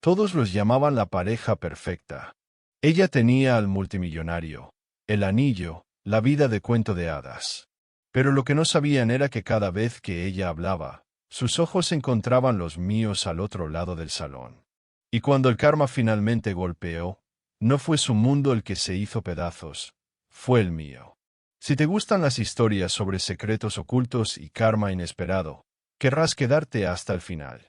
Todos los llamaban la pareja perfecta. Ella tenía al multimillonario, el anillo, la vida de cuento de hadas. Pero lo que no sabían era que cada vez que ella hablaba, sus ojos encontraban los míos al otro lado del salón. Y cuando el karma finalmente golpeó, no fue su mundo el que se hizo pedazos, fue el mío. Si te gustan las historias sobre secretos ocultos y karma inesperado, querrás quedarte hasta el final.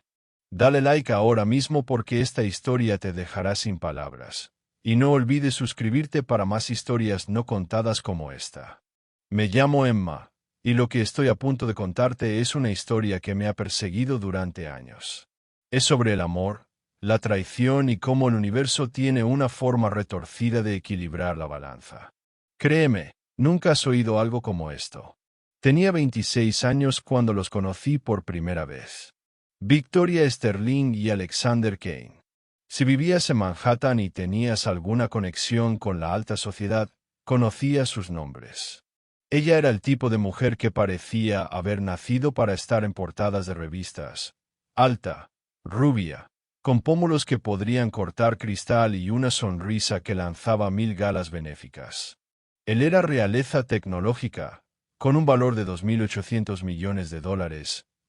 Dale like ahora mismo porque esta historia te dejará sin palabras. Y no olvides suscribirte para más historias no contadas como esta. Me llamo Emma, y lo que estoy a punto de contarte es una historia que me ha perseguido durante años. Es sobre el amor, la traición y cómo el universo tiene una forma retorcida de equilibrar la balanza. Créeme, nunca has oído algo como esto. Tenía 26 años cuando los conocí por primera vez. Victoria Sterling y Alexander Kane. Si vivías en Manhattan y tenías alguna conexión con la alta sociedad, conocías sus nombres. Ella era el tipo de mujer que parecía haber nacido para estar en portadas de revistas. Alta, rubia, con pómulos que podrían cortar cristal y una sonrisa que lanzaba 1000 galas benéficas. Él era realeza tecnológica, con un valor de $2.800 millones,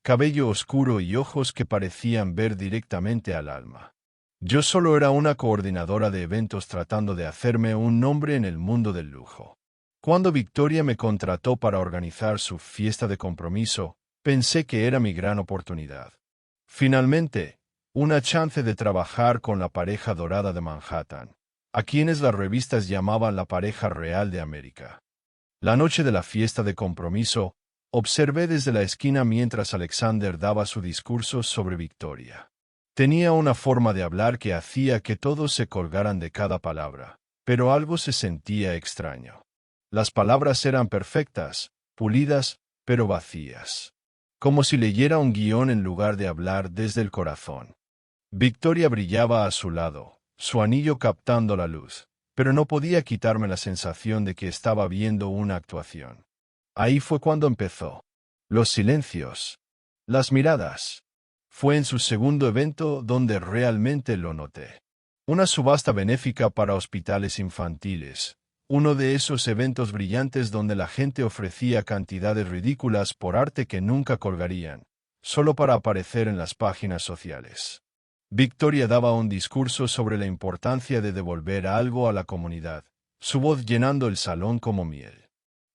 cabello oscuro y ojos que parecían ver directamente al alma. Yo solo era una coordinadora de eventos tratando de hacerme un nombre en el mundo del lujo. Cuando Victoria me contrató para organizar su fiesta de compromiso, pensé que era mi gran oportunidad. Finalmente, una chance de trabajar con la pareja dorada de Manhattan, a quienes las revistas llamaban la pareja real de América. La noche de la fiesta de compromiso, observé desde la esquina mientras Alexander daba su discurso sobre Victoria. Tenía una forma de hablar que hacía que todos se colgaran de cada palabra, pero algo se sentía extraño. Las palabras eran perfectas, pulidas, pero vacías. Como si leyera un guión en lugar de hablar desde el corazón. Victoria brillaba a su lado, su anillo captando la luz, pero no podía quitarme la sensación de que estaba viendo una actuación. Ahí fue cuando empezó. Los silencios. Las miradas. Fue en su segundo evento donde realmente lo noté. Una subasta benéfica para hospitales infantiles. Uno de esos eventos brillantes donde la gente ofrecía cantidades ridículas por arte que nunca colgarían, solo para aparecer en las páginas sociales. Victoria daba un discurso sobre la importancia de devolver algo a la comunidad, su voz llenando el salón como miel.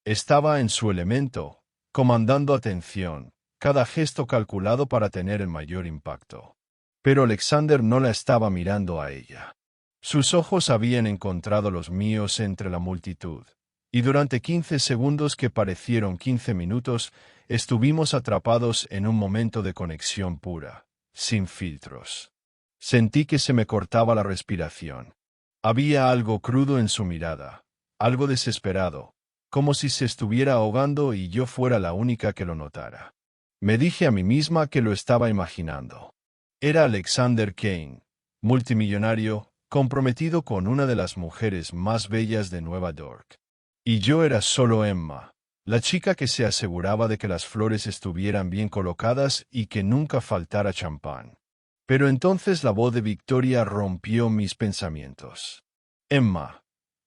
Estaba en su elemento, comandando atención, cada gesto calculado para tener el mayor impacto. Pero Alexander no la estaba mirando a ella. Sus ojos habían encontrado los míos entre la multitud, y durante 15 segundos que parecieron 15 minutos, estuvimos atrapados en un momento de conexión pura, sin filtros. Sentí que se me cortaba la respiración. Había algo crudo en su mirada, algo desesperado, como si se estuviera ahogando y yo fuera la única que lo notara. Me dije a mí misma que lo estaba imaginando. Era Alexander Kane, multimillonario, comprometido con una de las mujeres más bellas de Nueva York. Y yo era solo Emma, la chica que se aseguraba de que las flores estuvieran bien colocadas y que nunca faltara champán. Pero entonces la voz de Victoria rompió mis pensamientos. «Emma»,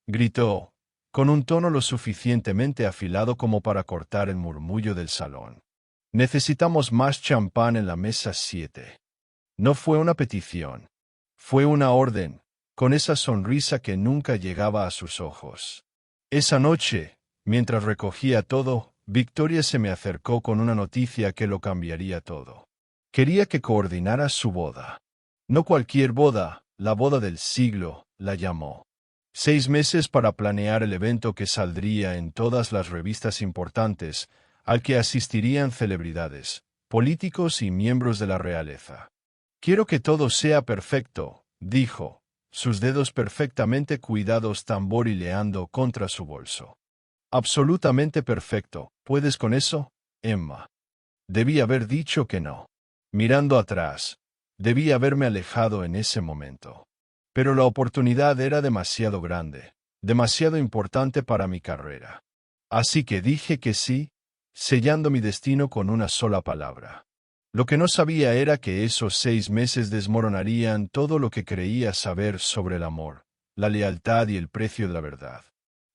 gritó, con un tono lo suficientemente afilado como para cortar el murmullo del salón. «Necesitamos más champán en la mesa 7». No fue una petición. Fue una orden, con esa sonrisa que nunca llegaba a sus ojos. Esa noche, mientras recogía todo, Victoria se me acercó con una noticia que lo cambiaría todo. Quería que coordinara su boda. No cualquier boda, la boda del siglo, la llamó. 6 meses para planear el evento que saldría en todas las revistas importantes, al que asistirían celebridades, políticos y miembros de la realeza. «Quiero que todo sea perfecto», dijo, sus dedos perfectamente cuidados tamborileando contra su bolso. «Absolutamente perfecto. ¿Puedes con eso, Emma?» Debí haber dicho que no. Mirando atrás, debí haberme alejado en ese momento. Pero la oportunidad era demasiado grande, demasiado importante para mi carrera. Así que dije que sí, sellando mi destino con una sola palabra. Lo que no sabía era que esos 6 meses desmoronarían todo lo que creía saber sobre el amor, la lealtad y el precio de la verdad.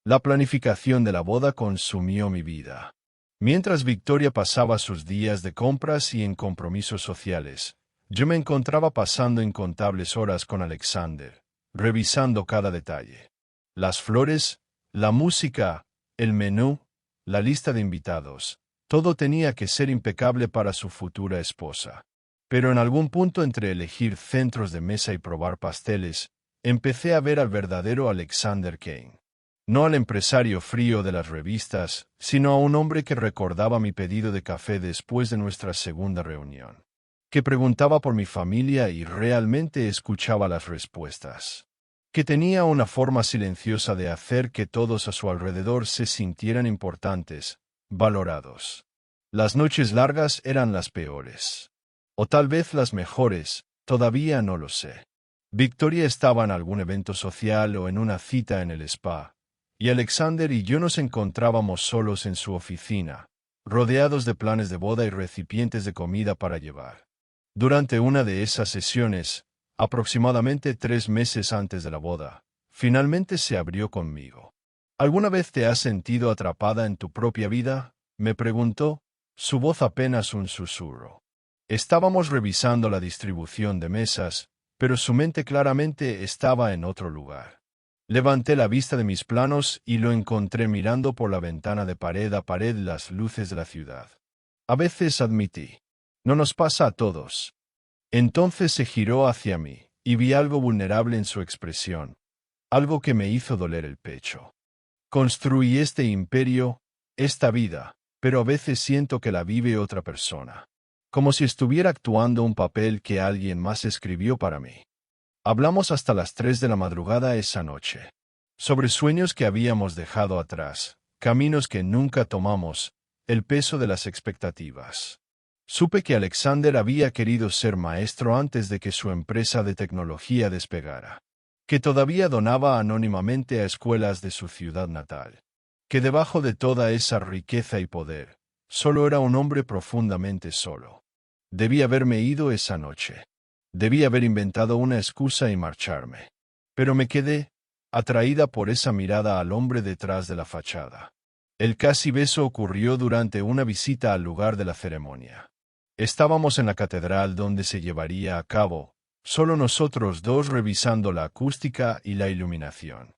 La planificación de la boda consumió mi vida. Mientras Victoria pasaba sus días de compras y en compromisos sociales, yo me encontraba pasando incontables horas con Alexander, revisando cada detalle. Las flores, la música, el menú, la lista de invitados. Todo tenía que ser impecable para su futura esposa. Pero en algún punto entre elegir centros de mesa y probar pasteles, empecé a ver al verdadero Alexander Kane. No al empresario frío de las revistas, sino a un hombre que recordaba mi pedido de café después de nuestra segunda reunión. Que preguntaba por mi familia y realmente escuchaba las respuestas. Que tenía una forma silenciosa de hacer que todos a su alrededor se sintieran importantes, valorados. Las noches largas eran las peores. O tal vez las mejores, todavía no lo sé. Victoria estaba en algún evento social o en una cita en el spa, y Alexander y yo nos encontrábamos solos en su oficina, rodeados de planes de boda y recipientes de comida para llevar. Durante una de esas sesiones, aproximadamente 3 meses antes de la boda, finalmente se abrió conmigo. ¿Alguna vez te has sentido atrapada en tu propia vida?, me preguntó, su voz apenas un susurro. Estábamos revisando la distribución de mesas, pero su mente claramente estaba en otro lugar. Levanté la vista de mis planos y lo encontré mirando por la ventana de pared a pared las luces de la ciudad. A veces admití. No nos pasa a todos. Entonces se giró hacia mí, y vi algo vulnerable en su expresión, algo que me hizo doler el pecho. Construí este imperio, esta vida, pero a veces siento que la vive otra persona. Como si estuviera actuando un papel que alguien más escribió para mí. Hablamos hasta las 3 de la madrugada esa noche. Sobre sueños que habíamos dejado atrás, caminos que nunca tomamos, el peso de las expectativas. Supe que Alexander había querido ser maestro antes de que su empresa de tecnología despegara. Que todavía donaba anónimamente a escuelas de su ciudad natal. Que debajo de toda esa riqueza y poder, solo era un hombre profundamente solo. Debí haberme ido esa noche. Debí haber inventado una excusa y marcharme. Pero me quedé, atraída por esa mirada al hombre detrás de la fachada. El casi beso ocurrió durante una visita al lugar de la ceremonia. Estábamos en la catedral donde se llevaría a cabo, solo nosotros dos revisando la acústica y la iluminación.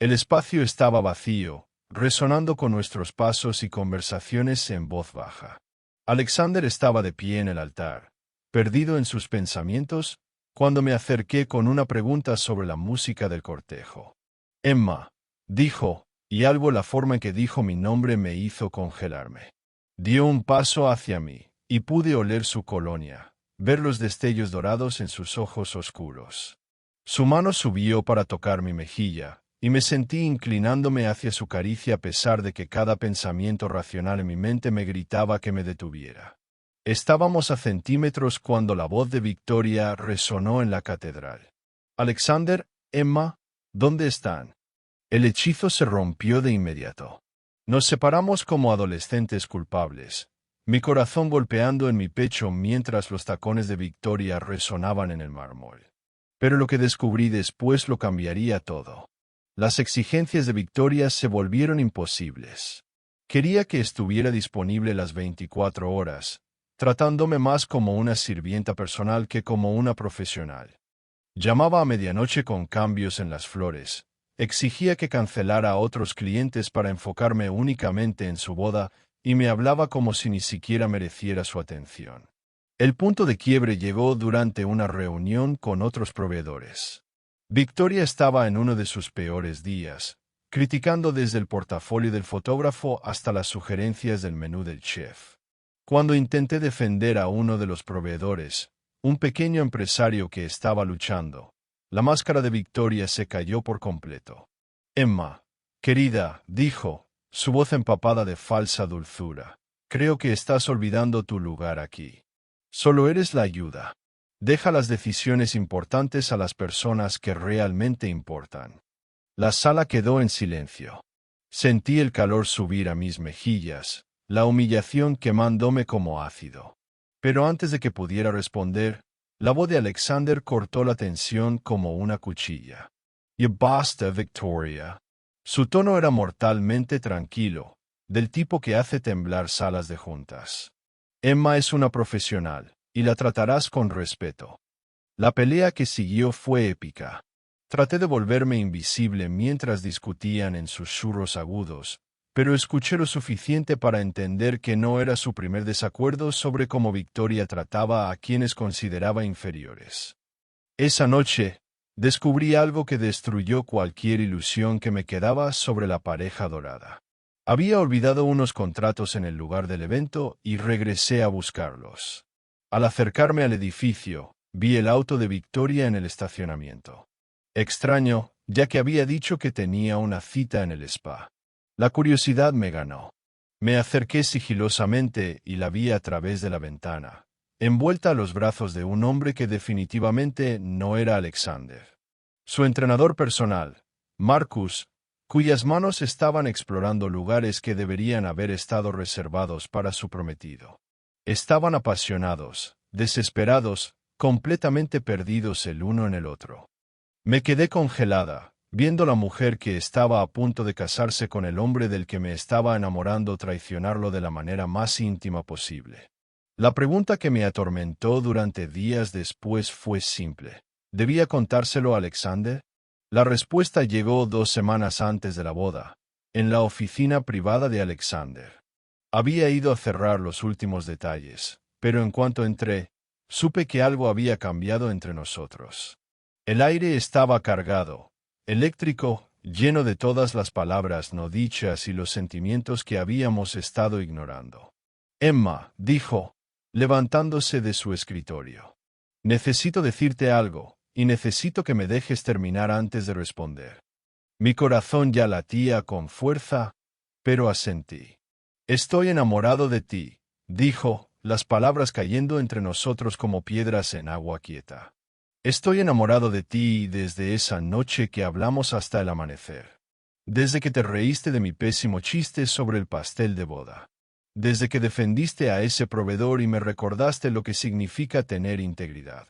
El espacio estaba vacío, resonando con nuestros pasos y conversaciones en voz baja. Alexander estaba de pie en el altar, perdido en sus pensamientos, cuando me acerqué con una pregunta sobre la música del cortejo. Emma, dijo, y algo la forma en que dijo mi nombre me hizo congelarme. Dio un paso hacia mí, y pude oler su colonia, ver los destellos dorados en sus ojos oscuros. Su mano subió para tocar mi mejilla, y me sentí inclinándome hacia su caricia a pesar de que cada pensamiento racional en mi mente me gritaba que me detuviera. Estábamos a centímetros cuando la voz de Victoria resonó en la catedral. Alexander, Emma, ¿dónde están? El hechizo se rompió de inmediato. Nos separamos como adolescentes culpables, mi corazón golpeando en mi pecho mientras los tacones de Victoria resonaban en el mármol. Pero lo que descubrí después lo cambiaría todo. Las exigencias de Victoria se volvieron imposibles. Quería que estuviera disponible las 24 horas, tratándome más como una sirvienta personal que como una profesional. Llamaba a medianoche con cambios en las flores, exigía que cancelara a otros clientes para enfocarme únicamente en su boda y me hablaba como si ni siquiera mereciera su atención. El punto de quiebre llegó durante una reunión con otros proveedores. Victoria estaba en uno de sus peores días, criticando desde el portafolio del fotógrafo hasta las sugerencias del menú del chef. Cuando intenté defender a uno de los proveedores, un pequeño empresario que estaba luchando, la máscara de Victoria se cayó por completo. Emma, querida, dijo, su voz empapada de falsa dulzura, creo que estás olvidando tu lugar aquí. Solo eres la ayuda. Deja las decisiones importantes a las personas que realmente importan. La sala quedó en silencio. Sentí el calor subir a mis mejillas, la humillación quemándome como ácido. Pero antes de que pudiera responder, la voz de Alexander cortó la tensión como una cuchilla. «Ya basta, Victoria». Su tono era mortalmente tranquilo, del tipo que hace temblar salas de juntas. «Emma es una profesional, y la tratarás con respeto». La pelea que siguió fue épica. Traté de volverme invisible mientras discutían en susurros agudos, pero escuché lo suficiente para entender que no era su primer desacuerdo sobre cómo Victoria trataba a quienes consideraba inferiores. Esa noche, descubrí algo que destruyó cualquier ilusión que me quedaba sobre la pareja dorada. Había olvidado unos contratos en el lugar del evento y regresé a buscarlos. Al acercarme al edificio, vi el auto de Victoria en el estacionamiento. Extraño, ya que había dicho que tenía una cita en el spa. La curiosidad me ganó. Me acerqué sigilosamente y la vi a través de la ventana, envuelta a los brazos de un hombre que definitivamente no era Alexander. Su entrenador personal, Marcus, cuyas manos estaban explorando lugares que deberían haber estado reservados para su prometido. Estaban apasionados, desesperados, completamente perdidos el uno en el otro. Me quedé congelada, viendo a la mujer que estaba a punto de casarse con el hombre del que me estaba enamorando traicionarlo de la manera más íntima posible. La pregunta que me atormentó durante días después fue simple. ¿Debía contárselo a Alexander? La respuesta llegó 2 semanas antes de la boda, en la oficina privada de Alexander. Había ido a cerrar los últimos detalles, pero en cuanto entré, supe que algo había cambiado entre nosotros. El aire estaba cargado, eléctrico, lleno de todas las palabras no dichas y los sentimientos que habíamos estado ignorando. Emma, dijo, levantándose de su escritorio. Necesito decirte algo, y necesito que me dejes terminar antes de responder. Mi corazón ya latía con fuerza, pero asentí. Estoy enamorado de ti, dijo, las palabras cayendo entre nosotros como piedras en agua quieta. Estoy enamorado de ti desde esa noche que hablamos hasta el amanecer. Desde que te reíste de mi pésimo chiste sobre el pastel de boda. Desde que defendiste a ese proveedor y me recordaste lo que significa tener integridad.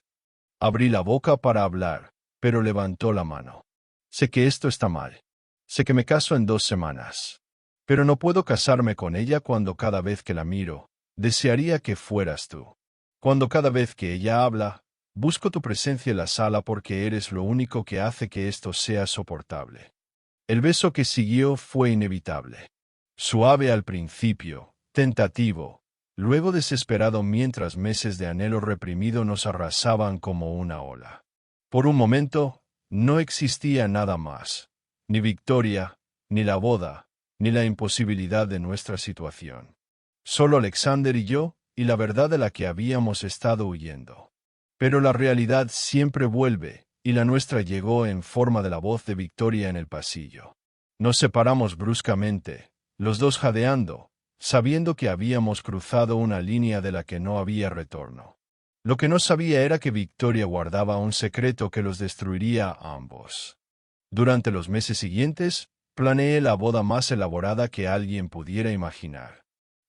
Abrí la boca para hablar, pero levantó la mano. Sé que esto está mal. Sé que me caso en 2 semanas. Pero no puedo casarme con ella cuando cada vez que la miro, desearía que fueras tú. Cuando cada vez que ella habla, busco tu presencia en la sala porque eres lo único que hace que esto sea soportable. El beso que siguió fue inevitable. Suave al principio, tentativo, luego desesperado mientras meses de anhelo reprimido nos arrasaban como una ola. Por un momento, no existía nada más, ni Victoria, ni la boda, ni la imposibilidad de nuestra situación. Solo Alexander y yo, y la verdad de la que habíamos estado huyendo. Pero la realidad siempre vuelve, y la nuestra llegó en forma de la voz de Victoria en el pasillo. Nos separamos bruscamente, los dos jadeando, sabiendo que habíamos cruzado una línea de la que no había retorno. Lo que no sabía era que Victoria guardaba un secreto que los destruiría a ambos. Durante los meses siguientes, planeé la boda más elaborada que alguien pudiera imaginar.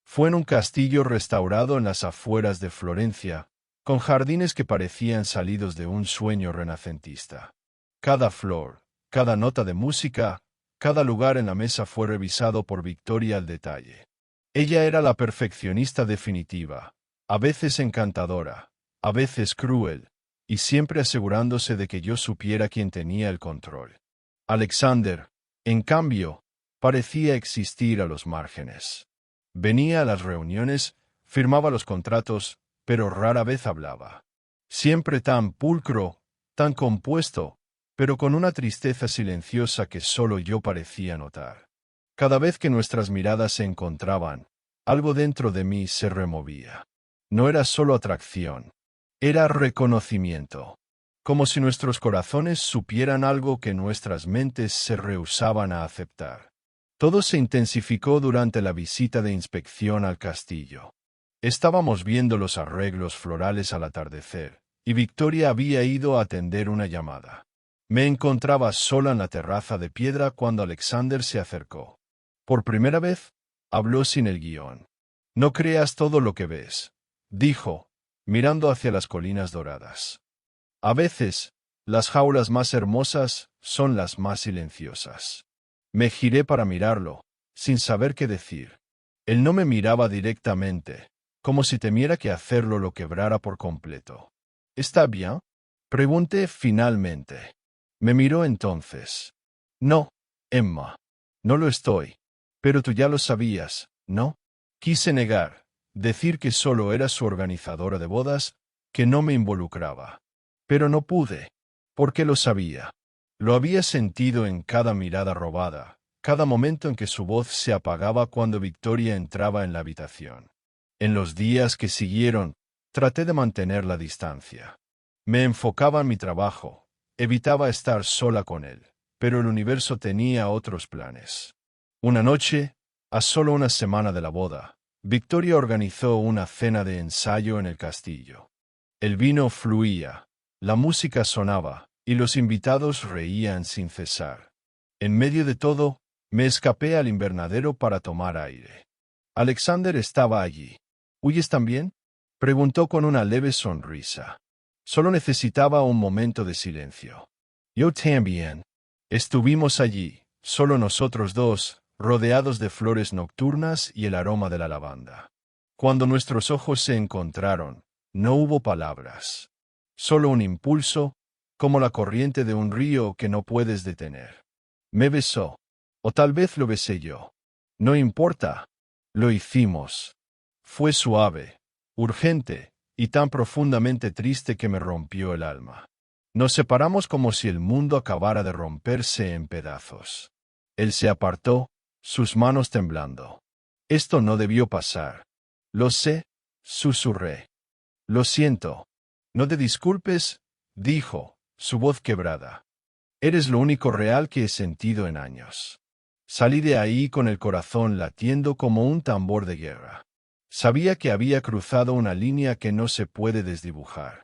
Fue en un castillo restaurado en las afueras de Florencia, con jardines que parecían salidos de un sueño renacentista. Cada flor, cada nota de música, cada lugar en la mesa fue revisado por Victoria al detalle. Ella era la perfeccionista definitiva, a veces encantadora, a veces cruel, y siempre asegurándose de que yo supiera quién tenía el control. Alexander, en cambio, parecía existir a los márgenes. Venía a las reuniones, firmaba los contratos, pero rara vez hablaba. Siempre tan pulcro, tan compuesto, pero con una tristeza silenciosa que solo yo parecía notar. Cada vez que nuestras miradas se encontraban, algo dentro de mí se removía. No era solo atracción, era reconocimiento. Como si nuestros corazones supieran algo que nuestras mentes se rehusaban a aceptar. Todo se intensificó durante la visita de inspección al castillo. Estábamos viendo los arreglos florales al atardecer, y Victoria había ido a atender una llamada. Me encontraba sola en la terraza de piedra cuando Alexander se acercó. Por primera vez, habló sin el guión. No creas todo lo que ves, dijo, mirando hacia las colinas doradas. A veces, las jaulas más hermosas son las más silenciosas. Me giré para mirarlo, sin saber qué decir. Él no me miraba directamente, como si temiera que hacerlo lo quebrara por completo. ¿Está bien?, pregunté finalmente. Me miró entonces. No, Emma, no lo estoy. Pero tú ya lo sabías, ¿no? Quise negar, decir que solo era su organizadora de bodas, que no me involucraba. Pero no pude, porque lo sabía. Lo había sentido en cada mirada robada, cada momento en que su voz se apagaba cuando Victoria entraba en la habitación. En los días que siguieron, traté de mantener la distancia. Me enfocaba en mi trabajo, evitaba estar sola con él, pero el universo tenía otros planes. Una noche, a solo una semana de la boda, Victoria organizó una cena de ensayo en el castillo. El vino fluía, la música sonaba, y los invitados reían sin cesar. En medio de todo, me escapé al invernadero para tomar aire. Alexander estaba allí. ¿Huyes también?, preguntó con una leve sonrisa. Solo necesitaba un momento de silencio. Yo también. Estuvimos allí, solo nosotros dos, rodeados de flores nocturnas y el aroma de la lavanda. Cuando nuestros ojos se encontraron, no hubo palabras. Solo un impulso, como la corriente de un río que no puedes detener. Me besó. O tal vez lo besé yo. No importa. Lo hicimos. Fue suave, urgente, y tan profundamente triste que me rompió el alma. Nos separamos como si el mundo acabara de romperse en pedazos. Él se apartó, sus manos temblando. Esto no debió pasar. Lo sé, susurré. Lo siento. No te disculpes, dijo, su voz quebrada. Eres lo único real que he sentido en años. Salí de ahí con el corazón latiendo como un tambor de guerra. Sabía que había cruzado una línea que no se puede desdibujar.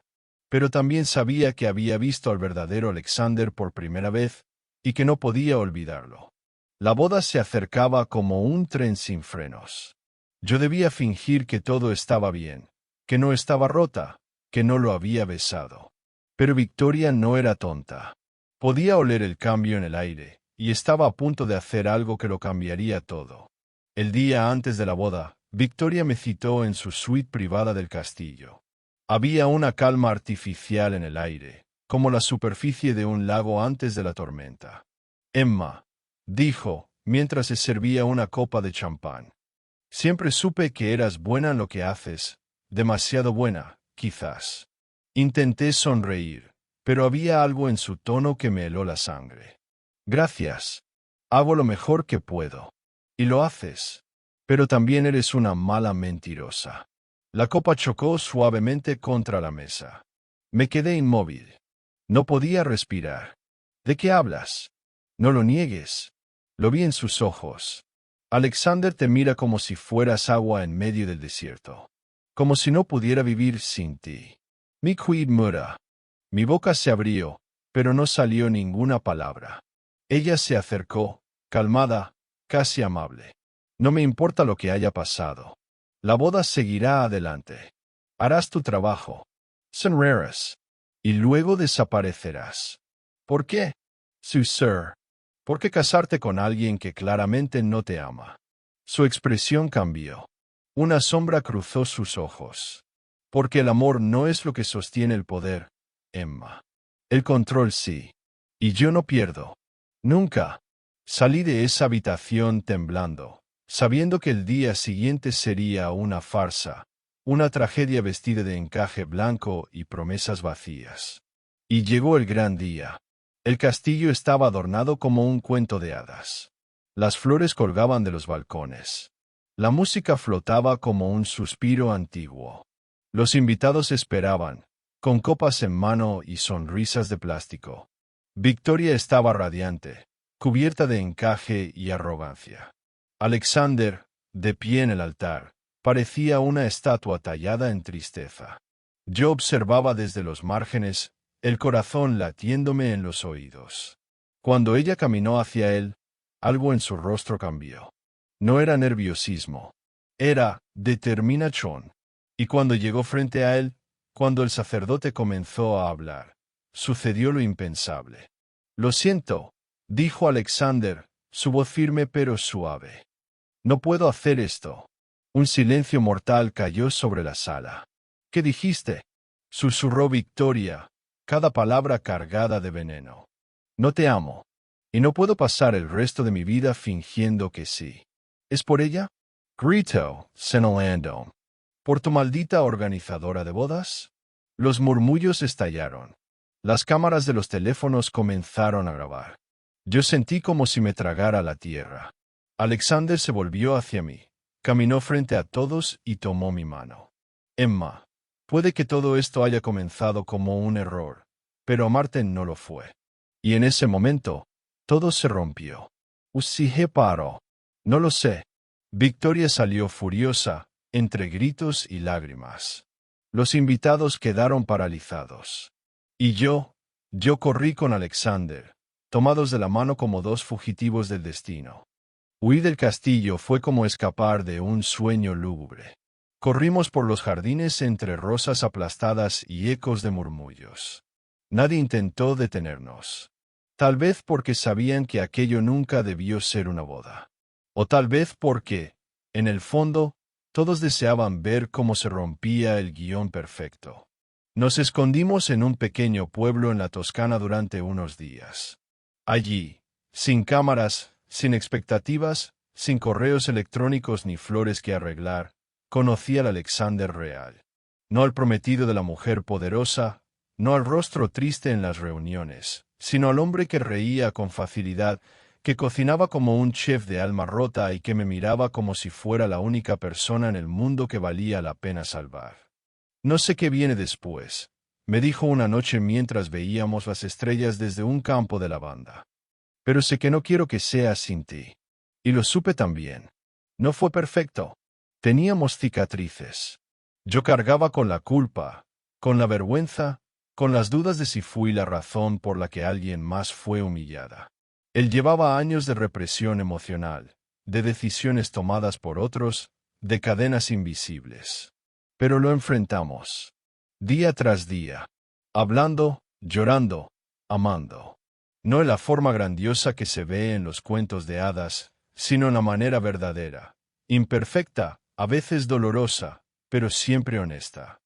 Pero también sabía que había visto al verdadero Alexander por primera vez, y que no podía olvidarlo. La boda se acercaba como un tren sin frenos. Yo debía fingir que todo estaba bien, que no estaba rota, que no lo había besado. Pero Victoria no era tonta. Podía oler el cambio en el aire, y estaba a punto de hacer algo que lo cambiaría todo. El día antes de la boda, Victoria me citó en su suite privada del castillo. Había una calma artificial en el aire, como la superficie de un lago antes de la tormenta. Emma, dijo, mientras se servía una copa de champán. Siempre supe que eras buena en lo que haces, demasiado buena, quizás. Intenté sonreír, pero había algo en su tono que me heló la sangre. Gracias. Hago lo mejor que puedo. Y lo haces. Pero también eres una mala mentirosa. La copa chocó suavemente contra la mesa. Me quedé inmóvil. No podía respirar. ¿De qué hablas? No lo niegues. Lo vi en sus ojos. Alexander te mira como si fueras agua en medio del desierto. Como si no pudiera vivir sin ti. Mi quid mura. Mi boca se abrió, pero no salió ninguna palabra. Ella se acercó, calmada, casi amable. No me importa lo que haya pasado. La boda seguirá adelante. Harás tu trabajo. Sonreirás. Y luego desaparecerás. ¿Por qué? Sir. ¿Por qué casarte con alguien que claramente no te ama? Su expresión cambió. Una sombra cruzó sus ojos. Porque el amor no es lo que sostiene el poder, Emma. El control sí. Y yo no pierdo. Nunca. Salí de esa habitación temblando, sabiendo que el día siguiente sería una farsa, una tragedia vestida de encaje blanco y promesas vacías. Y llegó el gran día. El castillo estaba adornado como un cuento de hadas. Las flores colgaban de los balcones. La música flotaba como un suspiro antiguo. Los invitados esperaban, con copas en mano y sonrisas de plástico. Victoria estaba radiante, cubierta de encaje y arrogancia. Alexander, de pie en el altar, parecía una estatua tallada en tristeza. Yo observaba desde los márgenes, el corazón latiéndome en los oídos. Cuando ella caminó hacia él, algo en su rostro cambió. No era nerviosismo, era determinación. Y cuando llegó frente a él, Cuando el sacerdote comenzó a hablar, sucedió lo impensable. Lo siento, dijo Alexander, su voz firme pero suave. No puedo hacer esto. Un silencio mortal cayó sobre la sala. ¿Qué dijiste? Susurró Victoria, cada palabra cargada de veneno. No te amo. Y no puedo pasar el resto de mi vida fingiendo que sí. ¿Es por ella? Gritó Cenelando. ¿Por tu maldita organizadora de bodas? Los murmullos estallaron. Las cámaras de los teléfonos comenzaron a grabar. Yo sentí como si me tragara la tierra. Alexander se volvió hacia mí, caminó frente a todos y tomó mi mano. Emma, puede que todo esto haya comenzado como un error, pero amarte no lo fue. Y en ese momento, todo se rompió. Usije paró. No lo sé. Victoria salió furiosa, entre gritos y lágrimas. Los invitados quedaron paralizados. Y yo corrí con Alexander, tomados de la mano como dos fugitivos del destino. Huir del castillo fue como escapar de un sueño lúgubre. Corrimos por los jardines entre rosas aplastadas y ecos de murmullos. Nadie intentó detenernos. Tal vez porque sabían que aquello nunca debió ser una boda. O tal vez porque, en el fondo, todos deseaban ver cómo se rompía el guión perfecto. Nos escondimos en un pequeño pueblo en la Toscana durante unos días. Allí, sin cámaras, sin expectativas, sin correos electrónicos ni flores que arreglar, conocí al Alexander real. No al prometido de la mujer poderosa, no al rostro triste en las reuniones, sino al hombre que reía con facilidad, que cocinaba como un chef de alma rota y que me miraba como si fuera la única persona en el mundo que valía la pena salvar. No sé qué viene después, me dijo una noche mientras veíamos las estrellas desde un campo de lavanda. Pero sé que no quiero que sea sin ti. Y lo supe también. No fue perfecto. Teníamos cicatrices. Yo cargaba con la culpa, con la vergüenza, con las dudas de si fui la razón por la que alguien más fue humillada. Él llevaba años de represión emocional, de decisiones tomadas por otros, de cadenas invisibles. Pero lo enfrentamos. Día tras día. Hablando, llorando, amando. No en la forma grandiosa que se ve en los cuentos de hadas, sino en la manera verdadera, imperfecta, a veces dolorosa, pero siempre honesta.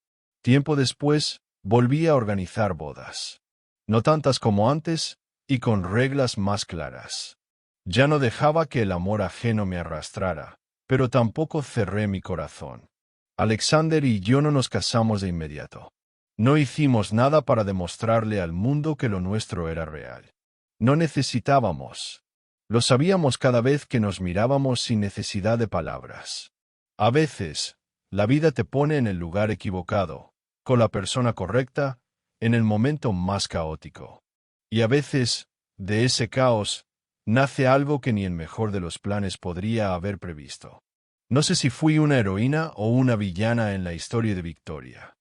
Tiempo después, volví a organizar bodas. No tantas como antes, y con reglas más claras. Ya no dejaba que el amor ajeno me arrastrara, pero tampoco cerré mi corazón. Alexander y yo no nos casamos de inmediato. No hicimos nada para demostrarle al mundo que lo nuestro era real. No necesitábamos. Lo sabíamos cada vez que nos mirábamos sin necesidad de palabras. A veces, la vida te pone en el lugar equivocado, con la persona correcta, en el momento más caótico. Y a veces, de ese caos, nace algo que ni el mejor de los planes podría haber previsto. No sé si fui una heroína o una villana en la historia de Victoria.